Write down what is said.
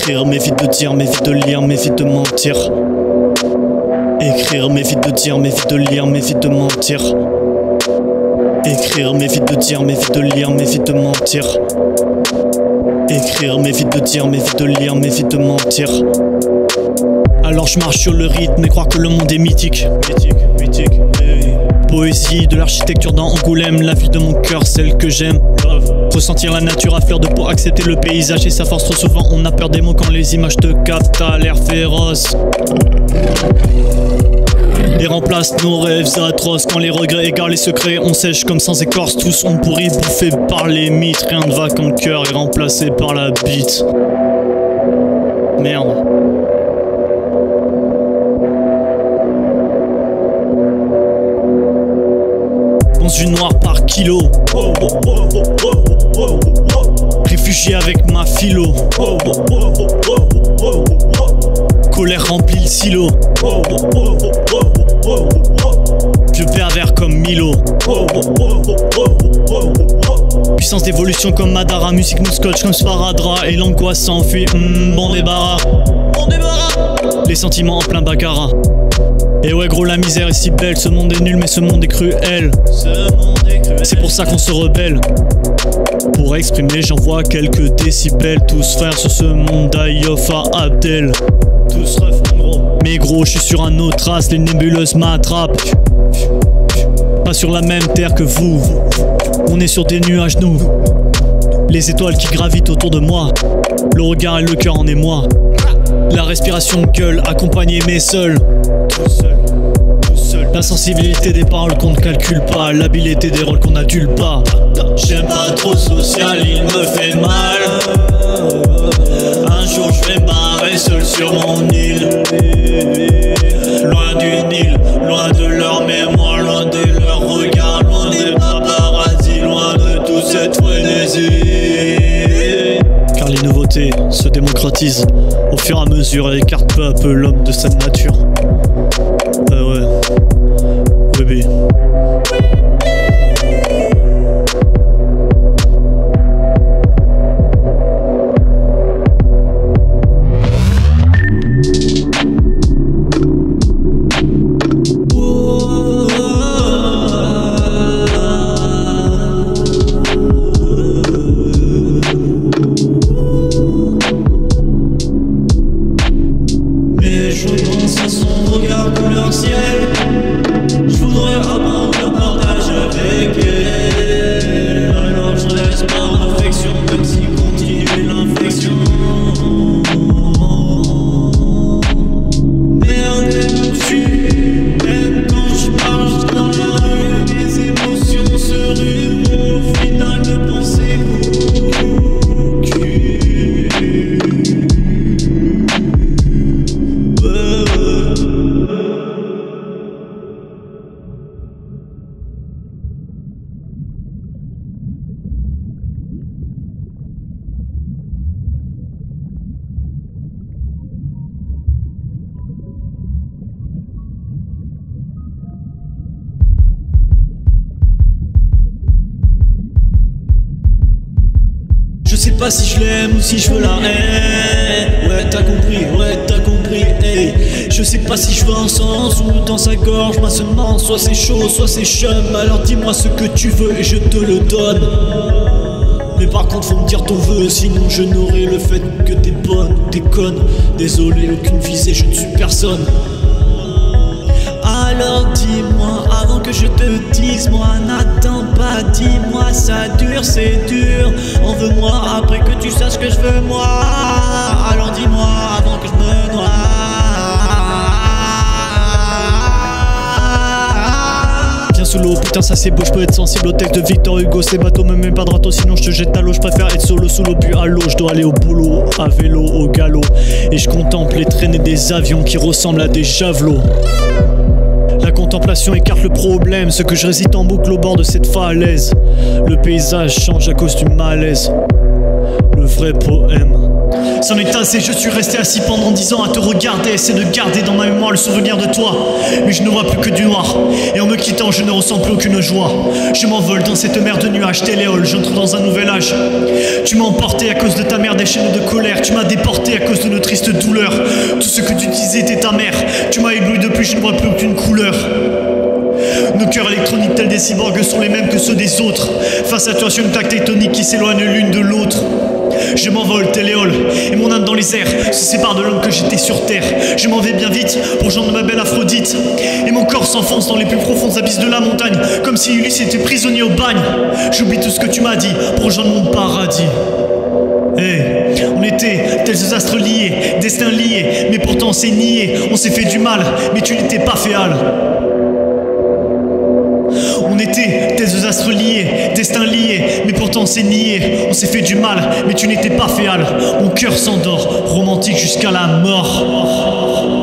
Écrire, m'évite de dire, m'évite de lire, m'évite de mentir. Écrire, m'évite de dire, m'évite de lire, m'évite de mentir. Écrire, m'évite de dire, m'évite de lire, m'évite de mentir. Écrire, m'évite de dire, m'évite de lire, m'évite de mentir. Alors je marche sur le rythme et croire que le monde est mythique. Mythique, hey. Poésie de l'architecture dans Angoulême, la ville de mon cœur, celle que j'aime. Ressentir la nature à fleur de peau, accepter le paysage et sa force. Trop souvent on a peur des mots quand les images te captent à l'air féroce. Et remplace nos rêves atroces. Quand les regrets égarent les secrets, on sèche comme sans écorce. Tous on pourrit, bouffés par les mythes. Rien ne va quand le cœur est remplacé par la bite. Merde. Pense du noir par kilo. Réfugié avec ma philo. Colère remplit le silo. Vieux pervers comme Milo. Puissance d'évolution comme Madara. Musique nous scotch comme Sparadra. Et l'angoisse s'enfuit, bon débarras. Les sentiments en plein baccarat. Et ouais gros, la misère est si belle. Ce monde est nul mais ce monde est cruel. C'est pour ça qu'on se rebelle. Pour exprimer j'envoie quelques décibels. Tous frères sur ce monde d'Ayofa Abdel. Tous refs mon gros. Mais gros, je suis sur un autre race. Les nébuleuses m'attrapent. Pas sur la même terre que vous. On est sur des nuages nous. Les étoiles qui gravitent autour de moi. Le regard et le cœur en émoi. La respiration gueule, accompagné mais seul. Tout seul. La sensibilité des paroles qu'on ne calcule pas. L'habileté des rôles qu'on n'adule pas. J'aime pas trop social, il me fait mal. Un jour je vais barrer seul sur mon île. Loin du Nil, loin de leur mémoire, loin de leurs regards, loin des paparazzi, loin de tout cette frénésie. Car les nouveautés se démocratisent au fur et à mesure et écartent peu à peu l'homme de sa nature. Ouais, bébé. Je pense à son regard couleur ciel. Je voudrais apprendre le partage avec elle. Alors je reste par affection, même si continue l'infection. Merde, elle me tue. Même quand je marche dans la rue, mes émotions se ruent. Au final de penser je sais pas si je l'aime ou si je veux la haine. Ouais t'as compris, hey. Je sais pas si je veux un sens ou dans sa gorge ma semence. Soit c'est chaud, soit c'est chum. Alors dis-moi ce que tu veux et je te le donne. Mais par contre faut me dire ton vœu, sinon je n'aurai le fait que t'es bonne ou t'es conne. Désolé, aucune visée, je ne suis personne. Alors dis-moi avant que je te dise, moi n'attends pas, dis-moi ça dure, c'est dur. En veux-moi après que tu saches que je veux moi. Alors dis-moi avant que je me noie. Viens sous l'eau, putain ça c'est beau, je peux être sensible au texte de Victor Hugo. Ces bateaux me mettent pas de râteau, sinon je te jette à l'eau. Je préfère être solo sous l'eau puis à l'eau. Je dois aller au boulot, à vélo, au galop. Et je contemple les traînées des avions qui ressemblent à des javelots. La contemplation écarte le problème, ce que je récite en boucle au bord de cette falaise. Le paysage change à cause du malaise. Le vrai poème C'en est assez, je suis resté assis pendant 10 ans à te regarder, essayer de garder dans ma mémoire le souvenir de toi. Mais je ne vois plus que du noir, et en me quittant je ne ressens plus aucune joie. Je m'envole dans cette mer de nuages, téléole, j'entre dans un nouvel âge. Tu m'as emporté à cause de ta mère déchaînée de colère, tu m'as déporté à cause de nos tristes douleurs. Tout ce que tu disais était ta mère, tu m'as ébloui depuis, je ne vois plus aucune couleur. Nos cœurs électroniques tels des cyborgs sont les mêmes que ceux des autres. Face à toi sur une plaque tectonique qui s'éloigne l'une de l'autre. Je m'envole, téléole, et mon âme dans les airs se sépare de l'homme que j'étais sur terre. Je m'en vais bien vite pour rejoindre ma belle Aphrodite, et mon corps s'enfonce dans les plus profondes abysses de la montagne, comme si Ulysse était prisonnier au bagne. J'oublie tout ce que tu m'as dit pour rejoindre mon paradis. Hey, on était tels aux astres liés, destins liés, mais pourtant on s'est nié. On s'est fait du mal, mais tu n'étais pas féal. On était tels aux astres liés, destins liés, mais pourtant on s'est nié. On s'est fait du mal, mais tu n'étais pas féal. Mon cœur s'endort, romantique jusqu'à la mort.